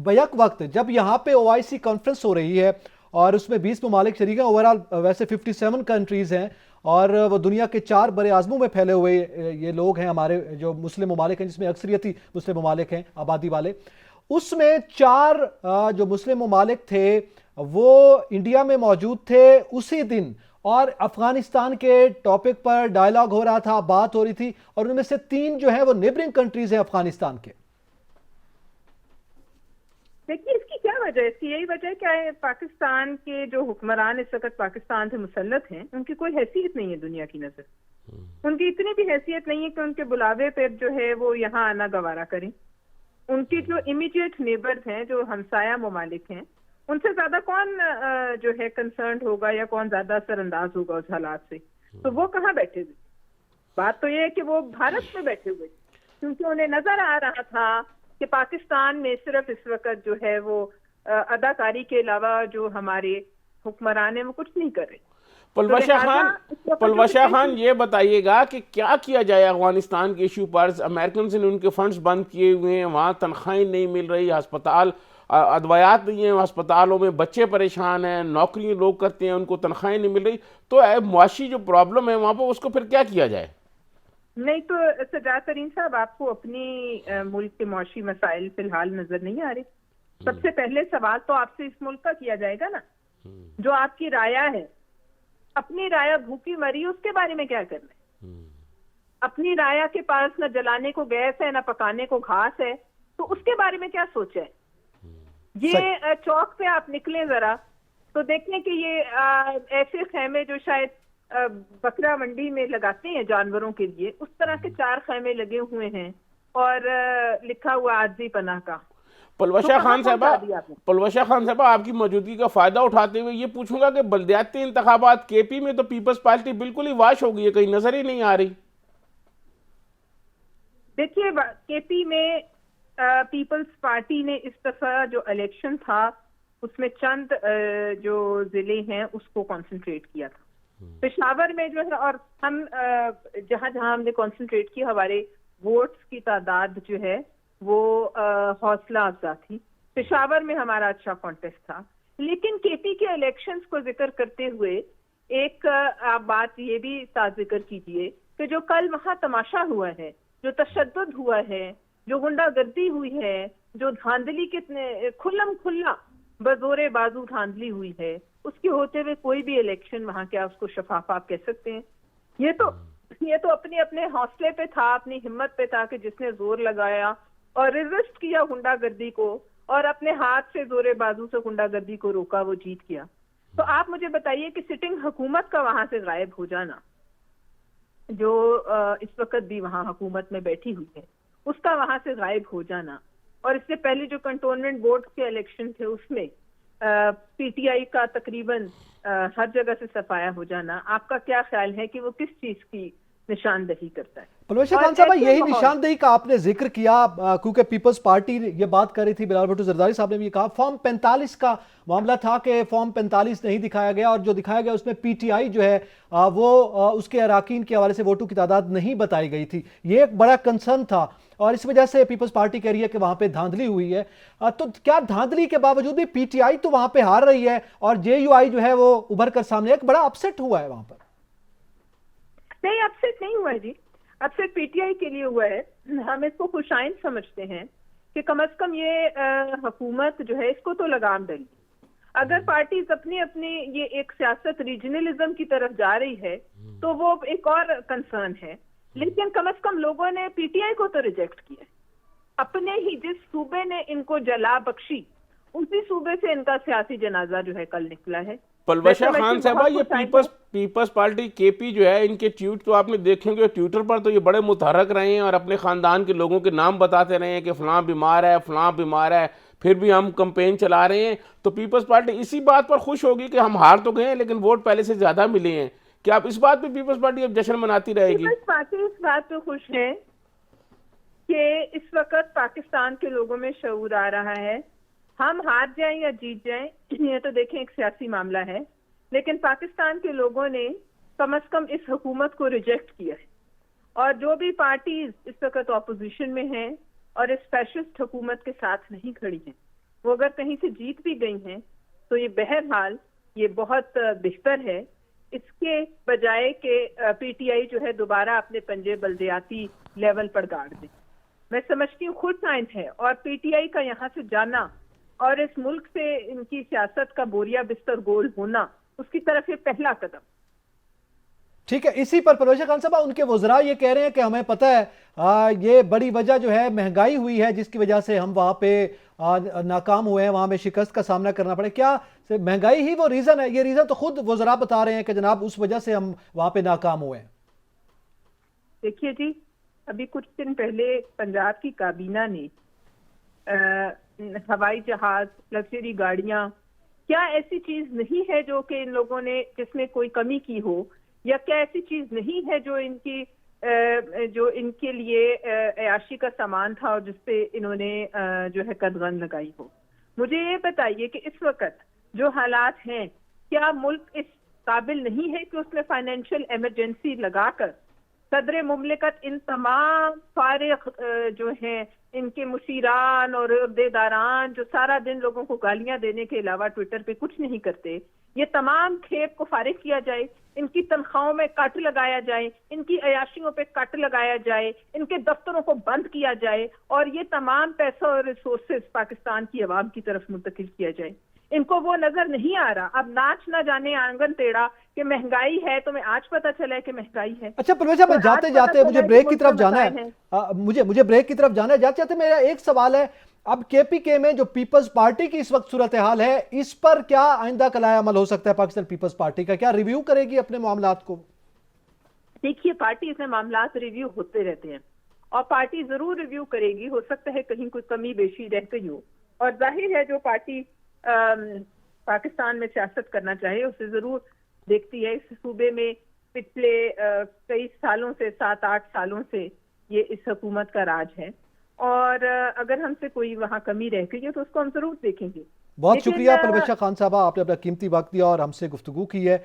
بیک وقت جب یہاں پہ OIC کانفرنس ہو رہی ہے اور اس میں 20 ممالک شریک ہیں، اوورال ویسے 57 کنٹریز ہیں اور وہ دنیا کے 4 بر اعظموں میں پھیلے ہوئے یہ لوگ ہیں، ہمارے جو مسلم ممالک ہیں جس میں اکثریتی مسلم ممالک ہیں آبادی والے، اس میں 4 جو مسلم ممالک تھے وہ انڈیا میں موجود تھے اسی دن، اور افغانستان کے ٹاپک پر ڈائلاگ ہو رہا تھا، بات ہو رہی تھی، اور ان میں سے 3 جو ہیں وہ نیبرنگ کنٹریز ہیں افغانستان کے. دیکھیے اس کی کیا وجہ ہے؟ اس کی یہی وجہ ہے کہ پاکستان کے جو حکمران اس وقت پاکستان سے مسلط ہیں ان کی کوئی حیثیت نہیں ہے دنیا کی نظر. ان کی اتنی بھی حیثیت نہیں ہے کہ ان کے بلاوے پہ جو ہے وہ یہاں آنا گوارا کریں. ان کی جو امیڈیٹ نیبرز ہیں، جو ہمسایہ ممالک ہیں، ان سے زیادہ کون جو ہے کنسرنڈ ہوگا یا کون زیادہ اثر انداز ہوگا اس حالات سے؟ تو وہ کہاں بیٹھے ہوئے؟ بات تو یہ ہے کہ وہ بھارت میں بیٹھے ہوئے، کیونکہ انہیں نظر آ رہا تھا کہ پاکستان میں صرف اس وقت جو ہے وہ اداکاری کے علاوہ جو ہمارے حکمران ہیں وہ کچھ نہیں کر رہے. پلوشہ خان یہ بتائیے گا کہ کیا کیا جائے افغانستان کے ایشو پر؟ امریکنز نے ان کے فنڈز بند کیے ہوئے ہیں، وہاں تنخواہیں نہیں مل رہی، ہسپتال ادویات نہیں ہیں ہسپتالوں میں، بچے پریشان ہیں، نوکری لوگ کرتے ہیں ان کو تنخواہیں نہیں مل رہی، تو معاشی جو پرابلم ہے وہاں پہ اس کو پھر کیا کیا جائے؟ نہیں تو سجاد ترین صاحب، آپ کو اپنی ملک کے معاشی مسائل فی الحال نظر نہیں آ رہے؟ سب سے پہلے سوال تو آپ سے اس ملک کا کیا جائے گا نا، جو آپ کی رایا ہے، اپنی رایا بھوکی مری اس کے بارے میں کیا کرنا ہے؟ اپنی رایا کے پاس نہ جلانے کو گیس ہے نہ پکانے کو گھاس ہے، تو اس کے بارے میں کیا سوچا ہے؟ یہ چوک پہ آپ نکلیں ذرا تو دیکھیں کہ یہ ایسے خیمے جو شاید بکرا منڈی میں لگاتے ہیں جانوروں کے لیے، اس طرح کے 4 خیمے لگے ہوئے ہیں اور لکھا ہوا عاجزی پناہ کا. پلوشہ خان صاحبہ آپ کی موجودگی کا فائدہ اٹھاتے ہوئے یہ پوچھوں گا کہ بلدیاتی انتخابات KP میں تو پیپلز پارٹی بالکل ہی واش ہو گئی ہے، کہیں نظر ہی نہیں آ رہی. دیکھیے KP میں پیپلز پارٹی نے اس دفعہ جو الیکشن تھا اس میں چند جو ضلع ہیں اس کو کنسنٹریٹ کیا تھا. پشاور میں جو ہے، اور ہم جہاں جہاں ہم نے کنسنٹریٹ کی، ہمارے ووٹس کی تعداد جو ہے وہ حوصلہ افزا تھی. پشاور میں ہمارا اچھا کانٹیسٹ تھا. لیکن KP کے الیکشنز کو ذکر کرتے ہوئے ایک آپ بات یہ بھی ساتھ ذکر کیجئے کہ جو کل وہاں تماشا ہوا ہے، جو تشدد ہوا ہے، جو غنڈہ گردی ہوئی ہے، جو دھاندلی کتنے کھلم کھلا بزور بازو دھاندلی ہوئی ہے، اس کے ہوتے ہوئے کوئی بھی الیکشن وہاں کیا اس کو شفاف آپ کہہ سکتے ہیں؟ یہ تو اپنے حوصلے پہ تھا، اپنی ہمت پہ تھا کہ جس نے زور لگایا اور ریزسٹ کیا غنڈہ گردی کو اور اپنے ہاتھ سے زور بازو سے غنڈہ گردی کو روکا، وہ جیت گیا. تو آپ مجھے بتائیے کہ سٹنگ حکومت کا وہاں سے غائب ہو جانا، جو اس وقت بھی وہاں حکومت میں بیٹھی ہوئی ہے، اس کا وہاں سے غائب ہو جانا، اور اس سے پہلے جو کنٹونمنٹ بورڈ کے الیکشن تھے اس میں PTI کا تقریباً ہر جگہ سے صفایا ہو جانا، آپ کا کیا خیال ہے کہ وہ کس چیز کی نشاندہی کرتا ہے؟ پلوشہ خان صاحبہ، یہی نشاندہی کا آپ نے ذکر کیا کیونکہ پیپلز پارٹی یہ بات کر رہی تھی، بلال بھٹو زرداری صاحب نے بھی یہ کہا فارم 45 کا معاملہ تھا کہ فارم 45 نہیں دکھایا گیا، اور جو دکھایا گیا اس میں PTI جو ہے وہ اس کے اراکین کے حوالے سے ووٹوں کی تعداد نہیں بتائی گئی تھی. یہ ایک بڑا کنسرن تھا اور اس وجہ سے پیپلز پارٹی کہہ رہی ہے کہ وہاں پہ دھاندلی ہوئی ہے. تو کیا دھاندلی کے باوجود بھی PTI تو وہاں پہ ہار رہی ہے اور JUI جو ہے وہ ابھر کر سامنے، ایک بڑا اپسیٹ ہوا ہے وہاں پر؟ نہیں، اپسیٹ نہیں ہوا ہے جی، اپسیٹ PTI کے لیے ہوا ہے. ہم اس کو خوشائند سمجھتے ہیں کہ کم از کم یہ حکومت جو ہے اس کو تو لگام ڈلی. اگر پارٹیز اپنی یہ ایک سیاست ریجنلزم کی طرف جا رہی ہے تو وہ ایک اور کنسرن ہے، لیکن کم از کم لوگوں نے PTI کو تو ریجیکٹ کیا. اپنے ہی جس صوبے نے ان کو جلا بخشی اسی صوبے سے ان کا سیاسی جنازہ جو ہے کل نکلا ہے. پلوشہ خان صاحبہ، یہ پیپلز پارٹی KP جو ہے، ان کے ٹویٹ تو آپ نے دیکھیں گے ٹویٹر پر، تو یہ بڑے متحرک رہے ہیں اور اپنے خاندان کے لوگوں کے نام بتاتے رہے ہیں کہ فلاں بیمار ہے، فلاں بیمار ہے، پھر بھی ہم کمپین چلا رہے ہیں. تو پیپلز پارٹی اسی بات پر خوش ہوگی کہ ہم ہار تو گئے ہیں لیکن ووٹ پہلے سے زیادہ ملے ہیں. کیا آپ اس بات پہ پیپلز پارٹی اب جشن مناتی رہے گی؟ پیپلز پارٹی اس بات پہ خوش ہے کہ اس وقت پاکستان کے لوگوں میں شعور آ رہا ہے. ہم ہار جائیں یا جیت جائیں یہ تو دیکھیں ایک سیاسی معاملہ ہے، لیکن پاکستان کے لوگوں نے کم از کم اس حکومت کو ریجیکٹ کیا ہے، اور جو بھی پارٹیز اس وقت اپوزیشن میں ہیں اور اس فیشسٹ حکومت کے ساتھ نہیں کھڑی ہیں، وہ اگر کہیں سے جیت بھی گئی ہیں تو یہ بہرحال یہ بہت بہتر ہے اس کے بجائے کہ پی ٹی آئی جو ہے دوبارہ اپنے پنجے بلدیاتی لیول پر گاڑ دے۔ میں سمجھتی ہوں خود سائن ہے، اور پی ٹی آئی کا یہاں سے جانا اور اس ملک سے ان کی سیاست کا بوریا بستر گول ہونا، اس کی طرف یہ پہلا قدم۔ ٹھیک ہے، اسی پر پرویز خان صاحب، ان کے وزراء یہ کہہ رہے ہیں کہ ہمیں پتہ ہے یہ بڑی وجہ جو ہے مہنگائی ہوئی ہے جس کی وجہ سے ہم وہاں پہ ناکام ہوئے ہیں، وہاں میں شکست کا سامنا کرنا پڑے۔ کیا مہنگائی ہی وہ ریزن ہے؟ یہ ریزن تو خود وزراء بتا رہے ہیں کہ جناب اس وجہ سے ہم وہاں پہ ناکام ہوئے ہیں۔ دیکھیے جی، ابھی کچھ دن پہلے پنجاب کی کابینہ نے ہوائی جہاز، لگژری گاڑیاں، کیا ایسی چیز نہیں ہے جو کہ ان لوگوں نے جس میں کوئی کمی کی ہو، یا کیا ایسی چیز نہیں ہے جو ان کے لیے عیاشی کا سامان تھا اور جس پہ انہوں نے جو ہے قدغن لگائی ہو؟ مجھے یہ بتائیے کہ اس وقت جو حالات ہیں، کیا ملک اس قابل نہیں ہے کہ اس میں فائنینشیل ایمرجنسی لگا کر صدر مملکت ان تمام فارغ جو ہیں ان کے مشیران اور عہدیداران جو سارا دن لوگوں کو گالیاں دینے کے علاوہ ٹویٹر پہ کچھ نہیں کرتے، یہ تمام کھیپ کو فارغ کیا جائے، ان کی تنخواہوں میں کٹ لگایا جائے، ان کی عیاشیوں پہ کٹ لگایا جائے، ان کے دفتروں کو بند کیا جائے، اور یہ تمام پیسہ اور ریسورسز پاکستان کی عوام کی طرف منتقل کیا جائے؟ ان کو وہ نظر نہیں آ رہا۔ اب ناچ نہ جانے آنگن ٹیڑھا کہ مہنگائی ہے، تو میں آج پتہ چلا ہے کہ مہنگائی ہے۔ اچھا پرویز صاحب، جاتے جاتے مجھے بریک کی طرف جانا ہے، مجھے بریک کی طرف جانا ہے۔ جاتے جاتے میرا ایک سوال ہے، اب کے پی کے میں جو پیپلز پارٹی کی اس وقت صورتحال ہے، اس پر کیا آئندہ کلائے عمل ہو سکتا ہے پاکستان پیپلز پارٹی کا؟ کیا ریویو کرے گی اپنے معاملات کو؟ دیکھیے، پارٹی میں معاملات ریویو ہوتے رہتے ہیں، اور پارٹی ضرور ریویو کرے گی۔ ہو سکتا ہے کہیں کوئی کمی بیشی رہ گئی ہو، اور ظاہر ہے جو پارٹی پاکستان میں سیاست کرنا چاہے اسے ضرور دیکھتی ہے۔ اس صوبے میں پچھلے کئی سالوں سے، 7-8 سالوں سے یہ اس حکومت کا راج ہے، اور اگر ہم سے کوئی وہاں کمی رہ گئی ہے تو اس کو ہم ضرور دیکھیں گے۔ بہت شکریہ پرویز خان صاحبہ، آپ نے اپنا قیمتی وقت دیا اور ہم سے گفتگو کی ہے۔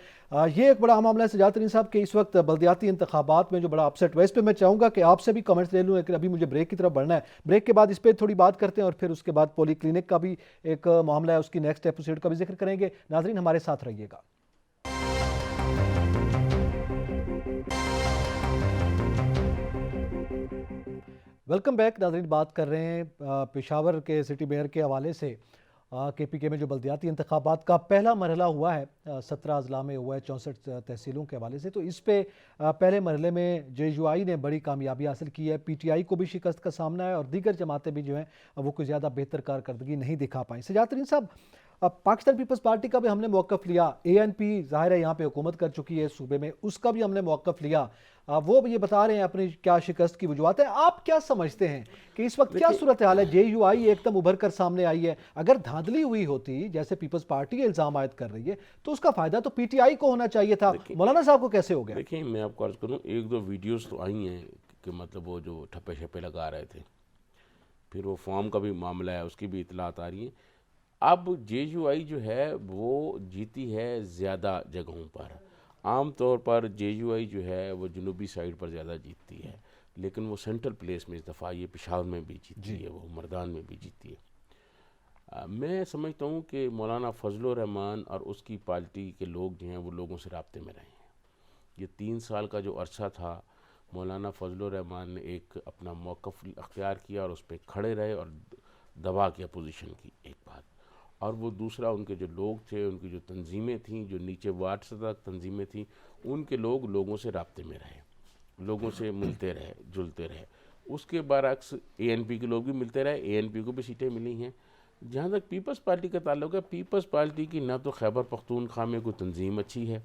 یہ ایک بڑا معاملہ ہے سجاد ترین صاحب کہ اس وقت بلدیاتی انتخابات میں جو بڑا اپسیٹ ہوا، اس پہ میں چاہوں گا کہ آپ سے بھی کمنٹس لے لوں، لیکن ابھی مجھے بریک کی طرف بڑھنا ہے۔ بریک کے بعد اس پہ تھوڑی بات کرتے ہیں، اور پھر اس کے بعد پولی کلینک کا بھی ایک معاملہ ہے، اس کی نیکسٹ ایپیسوڈ کا بھی ذکر کریں گے۔ ناظرین ہمارے ساتھ رہیے گا۔ ویلکم بیک ناظرین، بات کر رہے ہیں پشاور کے سٹی میئر کے حوالے سے۔ کے پی کے میں جو بلدیاتی انتخابات کا پہلا مرحلہ ہوا ہے، 17 اضلاع میں ہوا ہے، 64 تحصیلوں کے حوالے سے، تو اس پہ پہلے مرحلے میں جے یو آئی نے بڑی کامیابی حاصل کی ہے، پی ٹی آئی کو بھی شکست کا سامنا ہے، اور دیگر جماعتیں بھی جو ہیں وہ کوئی زیادہ بہتر کارکردگی نہیں دکھا پائیں۔ سجاد ترین صاحب، پاکستان پیپلز پارٹی کا بھی ہم نے موقف لیا، اے این پی ظاہر ہے یہاں پہ حکومت کر چکی ہے صوبے میں، اس کا بھی ہم نے موقف لیا، وہ بھی یہ بتا رہے ہیں اپنی کیا شکست کی وجوہات ہیں۔ آپ کیا سمجھتے ہیں کہ اس وقت کیا صورتحال ہے؟ جے یو آئی ایک دم ابھر کر سامنے آئی ہے، اگر دھاندلی ہوئی ہوتی جیسے پیپلز پارٹی الزام عائد کر رہی ہے تو اس کا فائدہ تو پی ٹی آئی کو ہونا چاہیے تھا، مولانا صاحب کو کیسے ہو گیا؟ دیکھیں، میں آپ کو عرض کروں، 1-2 ویڈیوز تو آئی ہیں کہ مطلب وہ جو ٹھپے شپے لگا رہے تھے، پھر وہ فارم کا بھی معاملہ ہے، اس کی بھی اطلاعات آ رہی ہیں۔ اب جے یو آئی جو ہے وہ جیتی ہے زیادہ جگہوں پر، عام طور پر جے یو آئی جو ہے وہ جنوبی سائیڈ پر زیادہ جیتتی ہے، لیکن وہ سینٹرل پلیس میں اس دفعہ یہ پشاور میں بھی جیتی ہے، وہ مردان میں بھی جیتی ہے۔ میں سمجھتا ہوں کہ مولانا فضل الرحمان اور اس کی پارٹی کے لوگ جو ہیں وہ لوگوں سے رابطے میں رہے ہیں۔ یہ 3 سال کا جو عرصہ تھا، مولانا فضل الرحمان نے ایک اپنا موقف اختیار کیا اور اس پہ کھڑے رہے اور دبا کے اپوزیشن کی، ایک بات، اور وہ دوسرا ان کے جو لوگ تھے، ان کی جو تنظیمیں تھیں، جو نیچے وارڈ سطح تک تنظیمیں تھیں، ان کے لوگ لوگوں سے رابطے میں رہے، لوگوں سے ملتے رہے، جلتے رہے۔ اس کے برعکس اے این پی کے لوگ بھی ملتے رہے، اے این پی کو بھی سیٹیں ملی ہیں۔ جہاں تک پیپلز پارٹی کا تعلق ہے، پیپلز پارٹی کی نہ تو خیبر پختونخوا میں کوئی تنظیم اچھی ہے،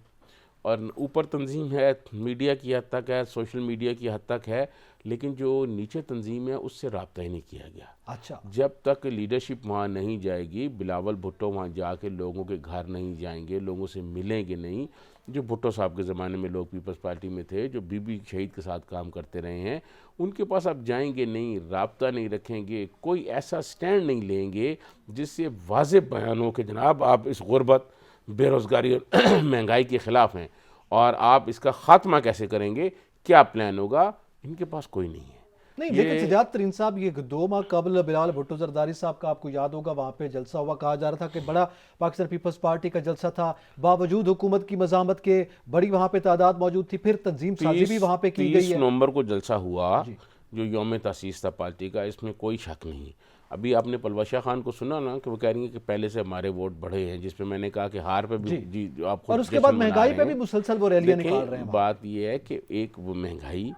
اور اوپر تنظیم ہے، میڈیا کی حد تک ہے، سوشل میڈیا کی حد تک ہے، لیکن جو نیچے تنظیم ہے اس سے رابطہ ہی نہیں کیا گیا. اچھا، جب تک لیڈرشپ وہاں نہیں جائے گی، بلاول بھٹو وہاں جا کے لوگوں کے گھر نہیں جائیں گے، لوگوں سے ملیں گے نہیں. جو بھٹو صاحب کے زمانے میں لوگ پیپلز پارٹی میں تھے، جو بی بی شہید کے ساتھ کام کرتے رہے ہیں، ان کے پاس آپ جائیں گے نہیں، رابطہ نہیں رکھیں گے، کوئی ایسا سٹینڈ نہیں لیں گے جس سے واضح بیان ہو کہ جناب آپ اس غربت، بے روزگاری اور مہنگائی کے خلاف ہیں، اور آپ اس کا خاتمہ کیسے کریں گے، کیا پلان ہوگا. ان کے پاس کوئی نہیں ہے. نہیں لیکن سجاد ترین صاحب یہ 2 ماہ قبل بلاول بھٹو زرداری صاحب کا آپ کو یاد ہوگا وہاں پہ جلسہ ہوا، کہا جا رہا تھا کہ بڑا پاکستان پیپلز پارٹی کا جلسہ تھا، باوجود حکومت کی مزاحمت کے بڑی وہاں پہ تعداد موجود تھی، پھر تنظیم سازی بھی وہاں پہ کی گئی 30 ہے. نومبر کو جلسہ ہوا جو یوم تاسیس تھا پارٹی کا، اس میں کوئی شک نہیں. ابھی آپ نے پلوشہ خان کو سنا نا کہ وہ کہہ رہی ہیں کہ پہلے سے ہمارے ووٹ بڑھے ہیں، جس پہ میں نے کہا کہ ہار پہ بھی جی آپ خود اور اس کے بعد مہنگائی پہ بھی مسلسل وہ ریلیاں نکال رہے ہیں. بات یہ ہے کہ ایک وہ مہنگائی،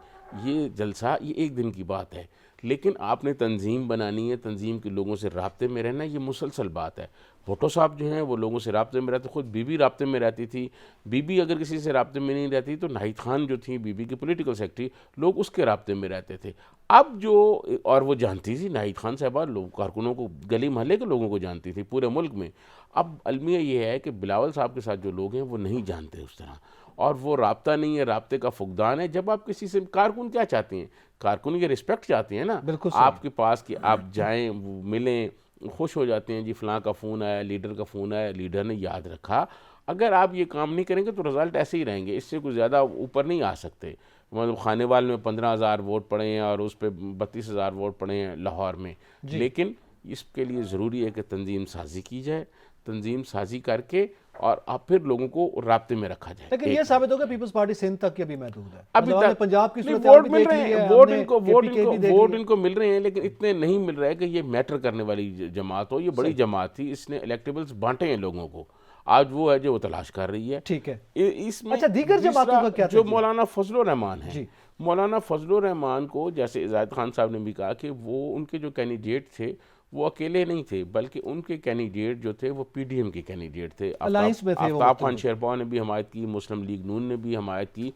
یہ جلسہ یہ ایک دن کی بات ہے، لیکن آپ نے تنظیم بنانی ہے، تنظیم کے لوگوں سے رابطے میں رہنا، یہ مسلسل بات ہے. بھٹو صاحب جو ہیں وہ لوگوں سے رابطے میں رہتے، خود بی بی رابطے میں رہتی تھی. بی بی اگر کسی سے رابطے میں نہیں رہتی تو ناہید خان جو تھی بی بی کی پولیٹیکل سیکرٹری، لوگ اس کے رابطے میں رہتے تھے. اب جو اور وہ جانتی تھی ناہید خان صاحبہ، لوگ کارکنوں کو، گلی محلے کے لوگوں کو جانتی تھی پورے ملک میں. اب المیہ یہ ہے کہ بلاول صاحب کے ساتھ جو لوگ ہیں وہ نہیں جانتے اس طرح، اور وہ رابطہ نہیں ہے، رابطے کا فقدان ہے. جب آپ کسی سے، کارکن کیا چاہتے ہیں؟ کارکن یہ رسپیکٹ چاہتے ہیں نا آپ کے پاس کہ آپ جائیں، ملیں، خوش ہو جاتے ہیں جی فلاں کا فون آیا، لیڈر کا فون آیا، لیڈر نے یاد رکھا. اگر آپ یہ کام نہیں کریں گے تو رزلٹ ایسے ہی رہیں گے، اس سے کچھ زیادہ اوپر نہیں آ سکتے. مطلب خانے وال میں 15,000 ووٹ پڑے ہیں اور اس پہ 32,000 ووٹ پڑے ہیں لاہور میں. لیکن اس کے لیے ضروری ہے کہ تنظیم سازی کی جائے، تنظیم سازی کر کے اور اب پھر لوگوں کو رابطے میں رکھا جائے. لیکن یہ ثابت ہوگا پیپلز پارٹی سندھ تک کے بھی محدود ہے. ابھی تک پنجاب کی صورت ووٹ مل رہے ہیں، ووٹ ان کو مل رہے ہیں، لیکن اتنے نہیں مل رہے کہ یہ میٹر کرنے والی جماعت ہو. یہ بڑی جماعت تھی، اس نے الیکٹیبلز بانٹے ہیں لوگوں کو. آج وہ ہے جو وہ تلاش کر رہی ہے. ٹھیک ہے. اس میں اچھا دیگر جماعتوں کا کیا جو مولانا فضل الرحمان ہے، مولانا فضل الرحمان کو جیسے زاہد خان صاحب نے بھی کہا کہ وہ ان کے جو کینڈیڈیٹ تھے وہ اکیلے نہیں تھے، بلکہ ان کے کینڈیڈیٹ جو تھے وہ پی ڈی ایم کے کینڈیڈیٹ تھے. آفتاب خان شیرپا نے بھی حمایت کی، مسلم لیگ نون نے بھی حمایت کی.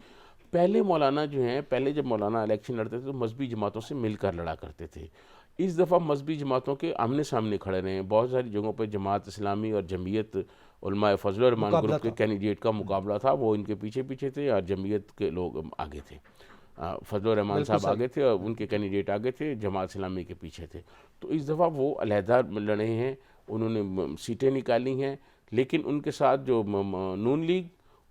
پہلے مولانا جو ہیں، پہلے جب مولانا الیکشن لڑتے تھے تو مذہبی جماعتوں سے مل کر لڑا کرتے تھے. اس دفعہ مذہبی جماعتوں کے آمنے سامنے کھڑے رہے ہیں. بہت ساری جگہوں پہ جماعت اسلامی اور جمعیت علماء فضل الرحمان گروپ کے کینڈیڈیٹ کا مقابلہ تھا. وہ ان کے پیچھے پیچھے تھے اور جمعیت کے لوگ آگے تھے. فضل الرحمان صاحب آگے تھے اور ان کے کینڈیڈیٹ آگے تھے، جماعت اسلامی کے پیچھے تھے. تو اس دفعہ وہ علیحدہ لڑے ہیں، انہوں نے سیٹیں نکالی ہیں. لیکن ان کے ساتھ جو نون لیگ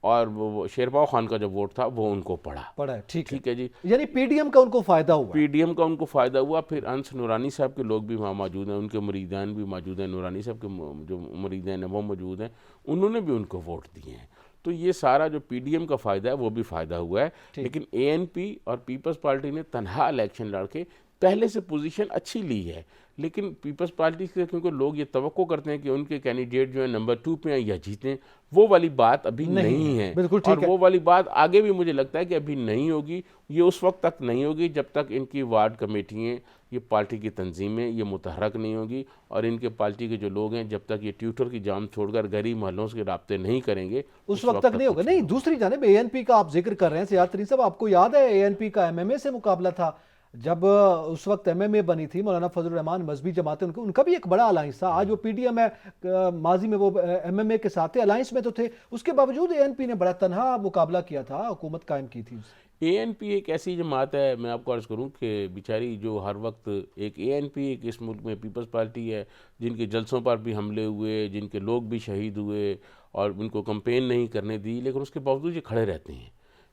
اور شیرپا خان کا جو ووٹ تھا وہ ان کو پڑا ہے. ٹھیک ہے جی. یعنی پی ڈی ایم کا ان کو فائدہ ہوا، پی ڈی ایم کا ان کو فائدہ ہوا. پھر انس نورانی صاحب کے لوگ بھی وہاں موجود ہیں، ان کے مریدان بھی موجود ہیں، نورانی صاحب کے جو مریدان ہیں وہ موجود ہیں، انہوں نے بھی ان کو ووٹ دیے ہیں. تو یہ سارا جو پی ڈی ایم کا فائدہ ہے وہ بھی فائدہ ہوا ہے. لیکن اے این پی اور پیپلز پارٹی نے تنہا الیکشن لڑ کے پہلے سے پوزیشن اچھی لی ہے. لیکن پیپلز پارٹی سے کیونکہ لوگ یہ توقع کرتے ہیں کہ ان کے کینڈیڈیٹ جو ہیں نمبر 2 پہ ہیں یا جیتیں، وہ والی بات ابھی نہیں ہے. اور وہ والی بات آگے بھی مجھے لگتا ہے کہ ابھی نہیں ہوگی. یہ اس وقت تک نہیں ہوگی جب تک ان کی وارڈ کمیٹیاں، یہ پارٹی کی تنظیمیں یہ متحرک نہیں ہوگی، اور ان کے پارٹی کے جو لوگ ہیں جب تک یہ ٹیوٹر کی جام چھوڑ کر غریب محلوں سے رابطے نہیں کریں گے اس وقت تک نہیں ہوگا. نہیں دوسری جانب اے این پی کا آپ ذکر کر رہے ہیں سیاد ترین صاحب، آپ کو یاد ہے اے این پی کا ایم ایم اے سے مقابلہ تھا جب اس وقت ایم ایم اے بنی تھی، مولانا فضل الرحمان مذہبی جماعتیں ان کا بھی ایک بڑا الائنس تھا. آج وہ پی ڈی ایم ہے، ماضی میں وہ ایم ایم اے کے ساتھ تھے، الائنس میں تو تھے. اس کے باوجود اے این پی نے بڑا تنہا مقابلہ کیا تھا، حکومت قائم کی تھی. اے این پی ایک ایسی جماعت ہے، میں آپ کو عرض کروں کہ بیچاری جو ہر وقت ایک اے این پی ایک اس ملک میں پیپلز پارٹی ہے جن کے جلسوں پر بھی حملے ہوئے، جن کے لوگ بھی شہید ہوئے اور ان کو کمپین نہیں کرنے دی، لیکن اس کے باوجود یہ کھڑے رہتے ہیں.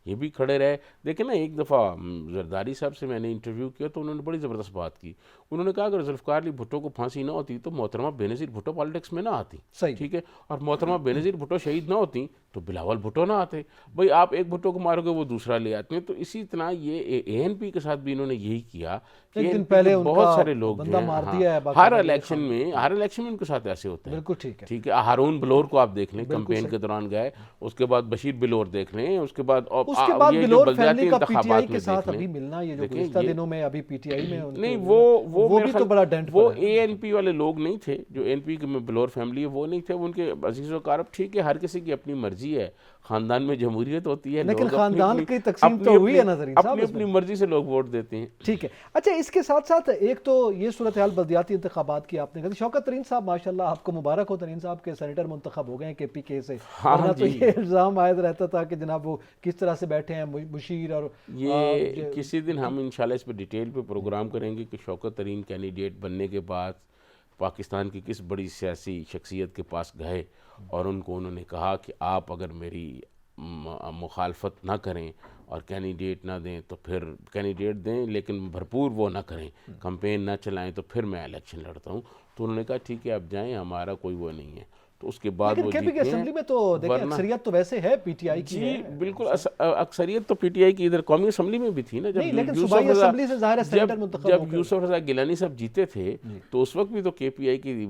یہ بھی کھڑے رہے. دیکھیں نا، ایک دفعہ زرداری صاحب سے میں نے انٹرویو کیا تو انہوں نے بڑی زبردست بات کی. انہوں نے کہا اگر ذوالفقار علی بھٹو کو پھانسی نہ ہوتی تو محترمہ بینظیر بھٹو پالیٹکس میں نہ آتی. ٹھیک ہے. اور محترمہ بینظیر بھٹو شہید نہ ہوتی تو بلاول بھٹو نہ آتے. بھائی آپ ایک بھٹو کو مارو گے وہ دوسرا لے آتے ہیں. تو اسی طرح یہ اے این پی کے ساتھ بھی انہوں نے یہی کیا کہ بہت سارے لوگ ہر الیکشن میں ان کے ساتھ ایسے ہوتے ہیں. بالکل ٹھیک ہے. ہارون بلور کو آپ دیکھ لیں، کمپین کے دوران گئے. اس کے بعد بشیر بلور دیکھ لیں. اس کے بعد بلور فیملی کا پی ٹی آئی کے ساتھ ابھی ملنا، یہ جو گزشتہ دنوں میں ابھی پی ٹی آئی میں نہیں، وہ وہ بھی تو بڑا ڈینٹ وہ اے این پی والے لوگ نہیں تھے جو اے این پی میں بلور فیملی ہے وہ نہیں تھے، ان کے عزیز و اقارب. ٹھیک ہے، ہر کسی کی اپنی مرضی ہے، خاندان میں جمہوریت ہوتی ہے، لیکن خاندان کی تقسیم تو ہوئی ہے ناظرین صاحب، اپنی اپنی مرضی سے لوگ ووٹ دیتے ہیں. ٹھیک ہے. اچھا، اس کے ساتھ ساتھ ایک تو یہ صورتحال بلدیاتی انتخابات کی آپ نے کہا. شوکت ترین صاحب ماشاءاللہ آپ کو مبارک ہو ترین صاحب کے سینیٹر منتخب ہو گئے ہیں کے پی کے سے. ورنہ تو یہ الزام عائد رہتا تھا کہ جناب وہ کس طرح سے بیٹھے ہیں مشیر. اور یہ کسی دن ہم انشاءاللہ اس پہ ڈیٹیل پہ پروگرام کریں گے کہ شوکت ترین کینڈیڈیٹ بننے کے بعد پاکستان کی کس بڑی سیاسی شخصیت کے پاس گئے اور ان کو انہوں نے کہا کہ آپ اگر میری مخالفت نہ کریں اور کینڈیڈیٹ نہ دیں تو پھر کینڈیڈیٹ دیں لیکن بھرپور وہ نہ کریں، کمپین نہ چلائیں تو پھر میں الیکشن لڑتا ہوں. تو انہوں نے کہا ٹھیک ہے آپ جائیں، ہمارا کوئی وہ نہیں ہے. تو اس کے بعد وہ کے پی کی اسمبلی میں تو دیکھیں اکثریت تو ویسے ہے پی ٹی آئی کی. جی بالکل، اکثریت تو پی ٹی آئی کی ادھر قومی اسمبلی میں بھی تھی نا. جب یوسف رضا گیلانی صاحب جیتے تھے تو اس وقت بھی تو کے پی آئی کی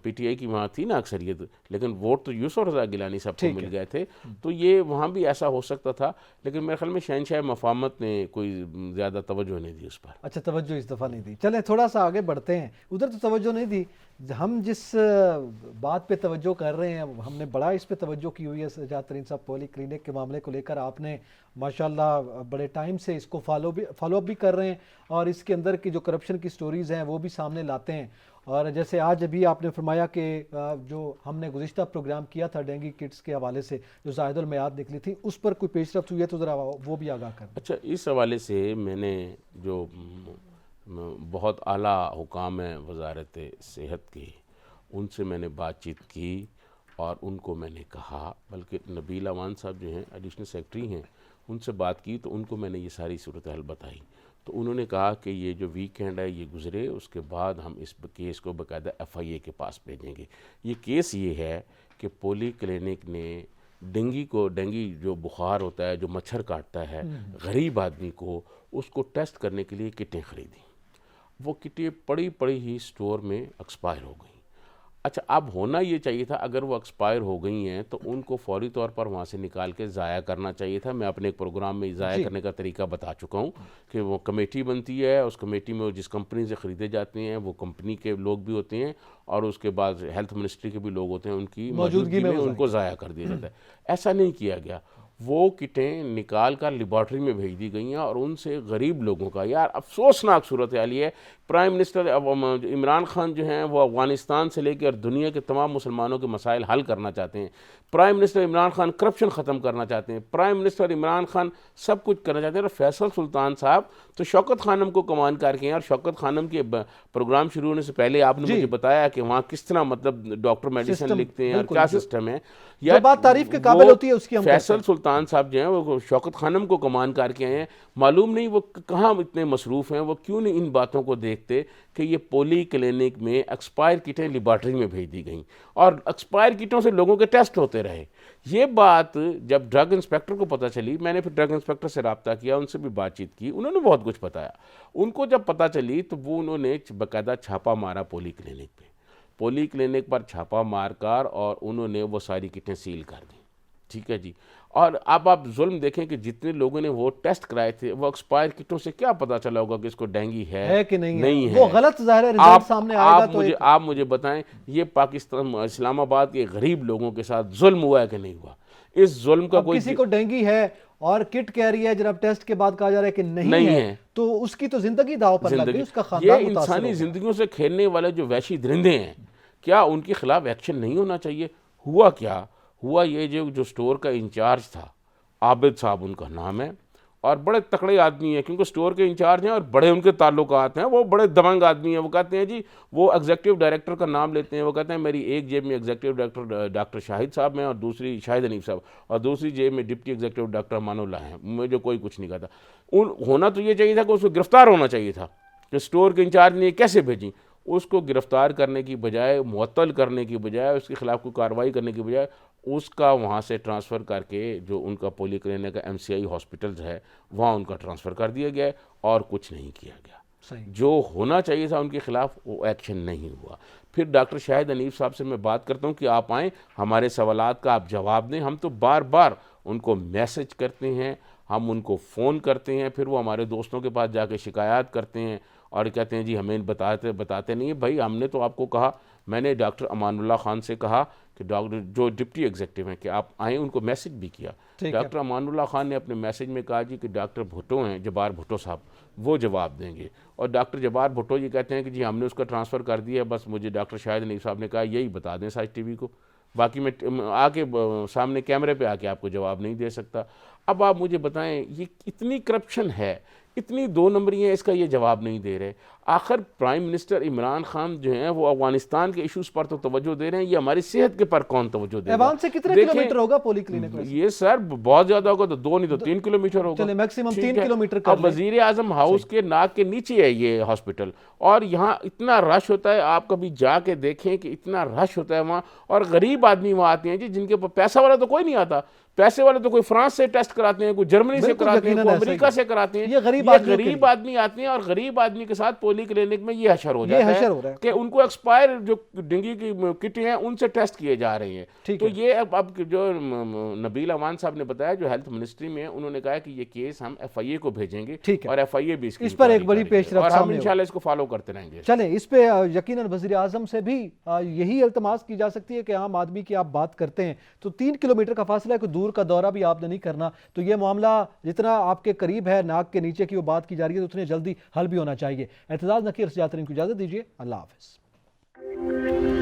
پی ٹی آئی کی وہاں تھی نا اکثریت، لیکن ووٹ تو یوسف رضا گیلانی صاحب کو مل گئے تھے. تو یہ وہاں بھی ایسا ہو سکتا تھا، لیکن میرے خیال میں شہنشاہ مفاہمت نے کوئی زیادہ توجہ نہیں دی اس پر. اچھا، توجہ اس دفعہ نہیں دی. چلیں تھوڑا سا آگے بڑھتے ہیں. ادھر تو توجہ نہیں دی. ہم جس بات پہ توجہ کر رہے ہیں، ہم نے بڑا اس پہ توجہ کی ہوئی ہے سجاد ترین صاحب، پولی کلینک کے معاملے کو لے کر آپ نے ماشاءاللہ بڑے ٹائم سے اس کو فالو اپ بھی کر رہے ہیں اور اس کے اندر کی جو کرپشن کی سٹوریز ہیں وہ بھی سامنے لاتے ہیں. اور جیسے آج ابھی آپ نے فرمایا کہ جو ہم نے گزشتہ پروگرام کیا تھا ڈینگی کٹس کے حوالے سے جو زائد المیعاد نکلی تھی، اس پر کوئی پیش رفت ہوئی ہے تو ذرا وہ بھی آگاہ کریں. اچھا، اس حوالے سے میں نے جو بہت اعلیٰ حکام ہیں وزارت صحت کے، ان سے میں نے بات چیت کی اور ان کو میں نے کہا، بلکہ نبیل اوان صاحب جو ہیں ایڈیشنل سیکرٹری ہیں، ان سے بات کی تو ان کو میں نے یہ ساری صورتحال بتائی. تو انہوں نے کہا کہ یہ جو ویکینڈ ہے یہ گزرے، اس کے بعد ہم اس کیس کو باقاعدہ ایف آئی اے کے پاس بھیجیں گے. یہ کیس یہ ہے کہ پولی کلینک نے ڈینگی جو بخار ہوتا ہے جو مچھر کاٹتا ہے غریب آدمی کو، اس کو ٹیسٹ کرنے کے لیے کٹیں خریدیں. وہ کٹیں پڑی ہی سٹور میں ایکسپائر ہو گئیں. اچھا، اب ہونا یہ چاہیے تھا اگر وہ ایکسپائر ہو گئی ہیں تو ان کو فوری طور پر وہاں سے نکال کے ضائع کرنا چاہیے تھا. میں اپنے ایک پروگرام میں ضائع کرنے کا طریقہ بتا چکا ہوں کہ وہ کمیٹی بنتی ہے، اس کمیٹی میں جس کمپنی سے خریدے جاتے ہیں وہ کمپنی کے لوگ بھی ہوتے ہیں اور اس کے بعد ہیلتھ منسٹری کے بھی لوگ ہوتے ہیں، ان کی موجودگی میں ان کو ضائع کر دیا جاتا ہے. ایسا نہیں کیا گیا. وہ کٹیں نکال کر لیبارٹری میں بھیج دی گئی ہیں اور ان سے غریب لوگوں کا، یار افسوسناک صورتحال یہ ہے. پرائم منسٹر عمران خان جو ہیں وہ افغانستان سے لے کے اور دنیا کے تمام مسلمانوں کے مسائل حل کرنا چاہتے ہیں. Prime minister Imran Khan corruption ختم کرنا چاہتے ہیں. پرائم منسٹر عمران خان سب کچھ کرنا چاہتے ہیں. اور فیصل سلطان صاحب تو شوکت خانم کو کمان کر کے ہیں، اور شوکت خانم کے پروگرام شروع ہونے سے پہلے آپ نے مجھے بتایا کہ وہاں کس طرح مطلب ڈاکٹر میڈیسن لکھتے ہیں اور کیا سسٹم ہے. جو بات تعریف کے قابل ہوتی ہے اس کی ہم فیصل سلطان صاحب جو ہیں وہ شوکت خانم کو کمان کر کے آئے ہیں. معلوم نہیں وہ کہاں اتنے مصروف ہیں، وہ کیوں نہیں ان باتوں کو دیکھتے کہ یہ پولی کلینک میں ایکسپائر کٹیں لیبارٹری میں بھیج دی گئیں اور ایکسپائر کٹوں سے لوگوں کے ٹیسٹ ہوتے رہے. یہ بات جب ڈرگ انسپیکٹر کو پتہ چلی، میں نے پھر ڈرگ انسپیکٹر سے رابطہ کیا، ان سے بھی بات چیت کی، انہوں نے بہت کچھ بتایا. ان کو جب پتہ چلی تو وہ انہوں نے باقاعدہ چھاپا مارا پولی کلینک پہ، پولی کلینک پر چھاپا مار کر اور انہوں نے وہ ساری کٹیں سیل کر دیں. ٹھیک ہے جی. اور اب آپ ظلم دیکھیں کہ جتنے لوگوں نے وہ ٹیسٹ کرائے تھے وہ ایکسپائر کٹوں سے کیا پتا چلا ہوگا کہ اس کو ڈینگی ہے کہ نہیں ہے. وہ غلط ظاہر ہے رزلٹ سامنے آئے گا. تو آپ مجھے بتائیں یہ پاکستان اسلام آباد کے غریب لوگوں کے ساتھ ظلم ہوا ہے کہ نہیں ہوا؟ اس ظلم کا کوئی کسی کو ڈینگی ہے اور کٹ کہہ رہی ہے جناب ٹیسٹ کے بعد کہا جا رہا ہے کہ نہیں ہے، تو اس کی تو زندگی داؤ پر لگ گئی، اس کا خاندان یہ انسانی زندگیوں سے کھیلنے والے جو وحشی درندے ہیں، کیا ان کے خلاف ایکشن نہیں ہونا چاہیے؟ ہوا کیا ہوا، یہ جو سٹور کا انچارج تھا عابد صاحب ان کا نام ہے، اور بڑے تکڑے آدمی ہیں کیونکہ سٹور کے انچارج ہیں اور بڑے ان کے تعلقات ہیں، وہ بڑے دبنگ آدمی ہیں. وہ کہتے ہیں جی وہ ایگزیکٹو ڈائریکٹر کا نام لیتے ہیں، وہ کہتے ہیں میری ایک جیب میں ایگزیکٹو ڈائریکٹر ڈاکٹر شاہد صاحب ہیں اور دوسری شاہد حنیف صاحب، اور دوسری جیب میں deputy executive doctor Aman Ullah ہیں. مجھے کوئی کچھ نہیں کہتا. ہونا تو یہ چاہیے تھا کہ اس کو گرفتار ہونا چاہیے تھا کہ سٹور کے انچارج نے کیسے بھیجیں. اس کو گرفتار کرنے کی بجائے، معطل کرنے کی بجائے، اس کے خلاف کوئی کارروائی کرنے کی بجائے اس کا وہاں سے ٹرانسفر کر کے جو ان کا پولی کلینک کا ایم سی آئی ہاسپٹلز ہے وہاں ان کا ٹرانسفر کر دیا گیا اور کچھ نہیں کیا گیا. جو ہونا چاہیے تھا ان کے خلاف وہ ایکشن نہیں ہوا. پھر ڈاکٹر شاہد حنیف صاحب سے میں بات کرتا ہوں کہ آپ آئیں، ہمارے سوالات کا آپ جواب دیں. ہم تو بار بار ان کو میسج کرتے ہیں، ہم ان کو فون کرتے ہیں، پھر وہ ہمارے دوستوں کے پاس جا کے شکایات کرتے ہیں اور کہتے ہیں جی ہمیں بتاتے نہیں ہیں. بھائی ہم نے تو آپ کو کہا, میں نے ڈاکٹر امان اللہ خان سے کہا کہ ڈاکٹر جو ڈپٹی ایگزیکٹو ہیں کہ آپ آئیں, ان کو میسج بھی کیا. ڈاکٹر امان اللہ خان نے اپنے میسج میں کہا جی کہ ڈاکٹر بھٹو ہیں, جبار بھٹو صاحب, وہ جواب دیں گے. اور ڈاکٹر جبار بھٹو یہ کہتے ہیں کہ جی ہم نے اس کا ٹرانسفر کر دیا ہے, بس مجھے ڈاکٹر شاہد نعیم صاحب نے کہا یہی بتا دیں ساج ٹی وی کو, باقی میں آ کے سامنے کیمرے پہ آ کے آپ کو جواب نہیں دے سکتا. اب آپ مجھے بتائیں یہ اتنی کرپشن ہے, اتنی دو نمبری ہیں, اس کا یہ جواب نہیں دے رہے. آخر پرائم منسٹر عمران خان جو ہیں وہ افغانستان کے ایشوز پر تو توجہ دے رہے ہیں, یہ ہماری صحت کے پر کون توجہ دے رہا ہے؟ ایوان سے کتنے کلومیٹر ہوگا پولی کلینک؟ یہ سر بہت زیادہ ہوگا, تو 2 نہیں تو 3 کلومیٹر ہوگا. چلے میکسیمم 3 کلومیٹر. اب وزیر اعظم ہاؤس کے ناک کے نیچے ہے یہ ہاسپٹل, اور یہاں اتنا رش ہوتا ہے, آپ کبھی جا کے دیکھیں کہ اتنا رش ہوتا ہے وہاں, اور غریب آدمی وہاں آتے ہیں جی, جن کے پیسہ والا تو کوئی نہیں آتا. پیسے والے تو کوئی فرانس سے ٹیسٹ کراتے ہیں, کوئی جرمنی سے کراتے ہیں, کوئی امریکہ سے کراتے ہیں. یہ غریب آدمی آتے ہیں, اور غریب آدمی کے ساتھ پولی کلینک میں یہ حشر ہو جاتا ہے کہ ان کو ایکسپائر جو ڈینگی کی کٹیں ہیں ان سے ٹیسٹ کیے جا رہے ہیں. تو یہ اب جو نبیل امان صاحب نے بتایا جو ہیلتھ منسٹری میں, انہوں نے کہا کہ یہ کیس ہم ایف آئی اے کو بھیجیں گے, اور ایف آئی اے بھی اس پر ایک بڑی پیش رفت, اور ہم انشاءاللہ اس کو فالو کرتے رہیں گے. چلیں اس پہ یقیناً وزیر اعظم سے بھی یہی التماس کی جا سکتی ہے کہ عام آدمی کی آپ بات کرتے ہیں تو 3 کلومیٹر کا فاصلہ ہے, کوئی دور کا دورہ بھی آپ نہیں کرنا, تو یہ معاملہ جتنا آپ کے قریب ہے, ناک کے نیچے کی وہ بات کی جا رہی ہے, تو اتنے جلدی حل بھی ہونا چاہیے. اعتزاز نقی اور سجاد ترین کو اجازت دیجیے. اللہ حافظ.